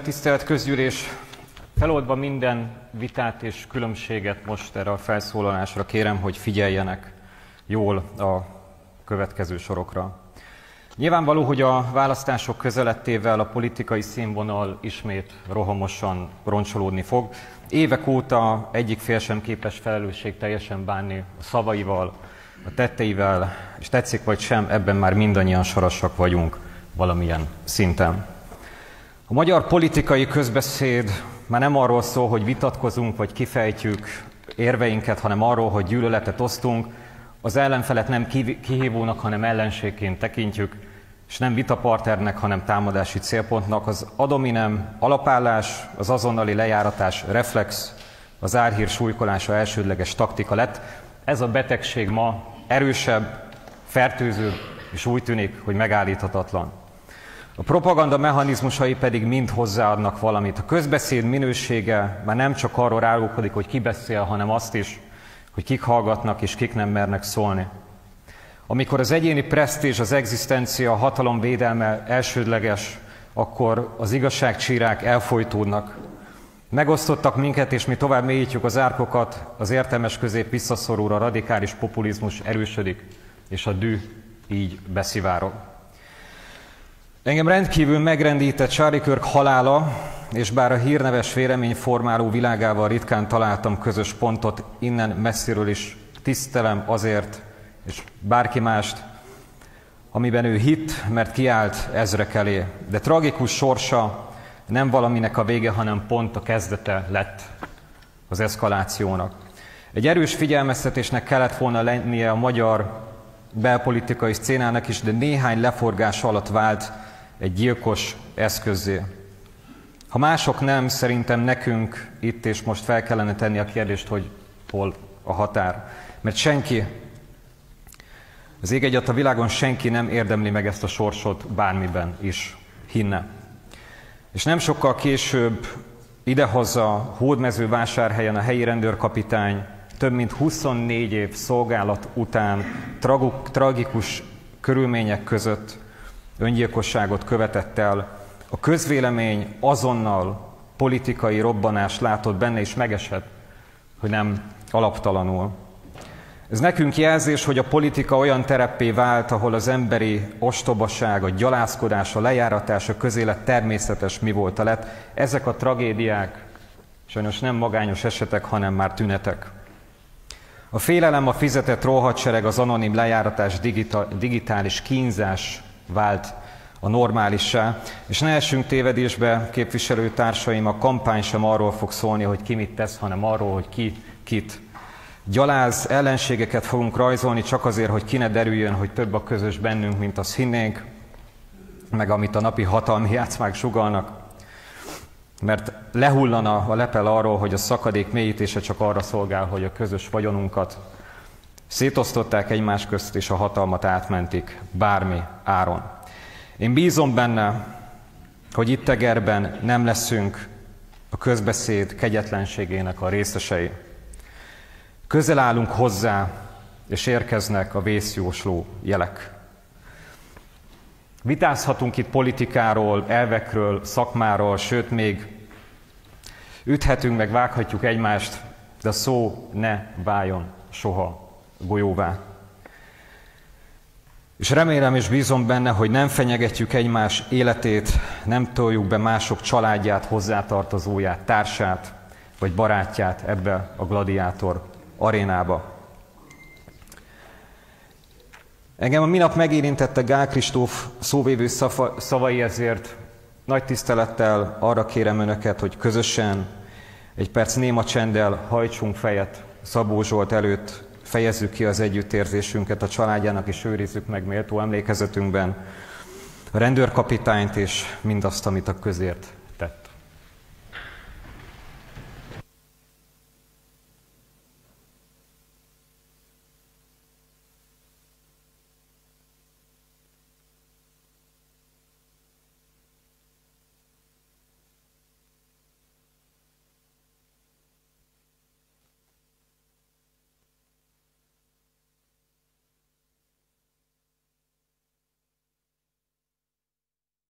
Tisztelt Közgyűlés! Feloldva minden vitát és különbséget most erre a felszólalásra kérem, hogy figyeljenek jól a következő sorokra. Nyilvánvaló, hogy a választások közelettével a politikai színvonal ismét rohamosan roncsolódni fog. Évek óta egyik fél sem képes felelősségteljesen bánni a szavaival, a tetteivel, és tetszik vagy sem, ebben már mindannyian sorosak vagyunk valamilyen szinten. A magyar politikai közbeszéd már nem arról szól, hogy vitatkozunk vagy kifejtjük érveinket, hanem arról, hogy gyűlöletet osztunk, az ellenfelet nem kihívónak, hanem ellenségként tekintjük, és nem vitapartnernek, hanem támadási célpontnak. Az ad hominem alapállás, az azonnali lejáratás reflex, az árhír súlykolása elsődleges taktika lett. Ez a betegség ma erősebb, fertőzőbb, és úgy tűnik, hogy megállíthatatlan. A propaganda mechanizmusai pedig mind hozzáadnak valamit. A közbeszéd minősége már nem csak arról rálókodik, hogy ki beszél, hanem azt is, hogy kik hallgatnak és kik nem mernek szólni. Amikor az egyéni presztízs, az egzisztencia, a hatalom védelme elsődleges, akkor az igazságcsírák elfojtódnak. Megosztottak minket, és mi tovább mélyítjük az árkokat, az értelmes közép visszaszorul, a radikális populizmus erősödik, és a düh így beszivárog. Engem rendkívül megrendített Charlie Kirk halála, és bár a hírneves véleményformáló világával ritkán találtam közös pontot, innen messziről is tisztelem azért, és bárki mást, amiben ő hitt, mert kiállt ezrek elé. De tragikus sorsa nem valaminek a vége, hanem pont a kezdete lett az eszkalációnak. Egy erős figyelmeztetésnek kellett volna lennie a magyar belpolitikai szcénának is, de néhány leforgás alatt vált egy gyilkos eszközzé. Ha mások nem, szerintem nekünk itt és most fel kellene tenni a kérdést, hogy hol a határ. Mert senki, az ég egyat a világon senki nem érdemli meg ezt a sorsot, bármiben is hinne. És nem sokkal később idehaza Hódmezővásárhelyen a helyi rendőrkapitány több mint 24 év szolgálat után tragikus körülmények között öngyilkosságot követett el. A közvélemény azonnal politikai robbanást látott benne, és megesett, hogy nem alaptalanul. Ez nekünk jelzés, hogy a politika olyan tereppé vált, ahol az emberi ostobaság, a gyalázkodás, a lejáratás, a közélet természetes mi volt lett. Ezek a tragédiák sajnos nem magányos esetek, hanem már tünetek. A félelem, a fizetett rohadsereg, az anonim lejáratás, digitális kínzás vált a normálissá, és ne essünk tévedésbe, képviselőtársaim, a kampány sem arról fog szólni, hogy ki mit tesz, hanem arról, hogy ki kit gyaláz, ellenségeket fogunk rajzolni csak azért, hogy ki ne derüljön, hogy több a közös bennünk, mint azt hinnénk, meg amit a napi hatalmi játszmák sugallnak, mert lehullana a lepel arról, hogy a szakadék mélyítése csak arra szolgál, hogy a közös vagyonunkat szétosztották egymás közt, és a hatalmat átmentik bármi áron. Én bízom benne, hogy itt Egerben nem leszünk a közbeszéd kegyetlenségének a részesei. Közel állunk hozzá, és érkeznek a vészjósló jelek. Vitázhatunk itt politikáról, elvekről, szakmáról, sőt még üthetünk, meg vághatjuk egymást, de a szó ne váljon soha golyóvá. És remélem és bízom benne, hogy nem fenyegetjük egymás életét, nem toljuk be mások családját, hozzátartozóját, társát vagy barátját ebbe a gladiátor arénába. Engem a minap megérintette Gál Kristóf szóvévő szavai, ezért nagy tisztelettel arra kérem önöket, hogy közösen egy perc néma csenddel hajtsunk fejet Szabó Zsolt előtt, fejezzük ki az együttérzésünket a családjának, és őrizzük meg méltó emlékezetünkben a rendőrkapitányt és mindazt, amit a közért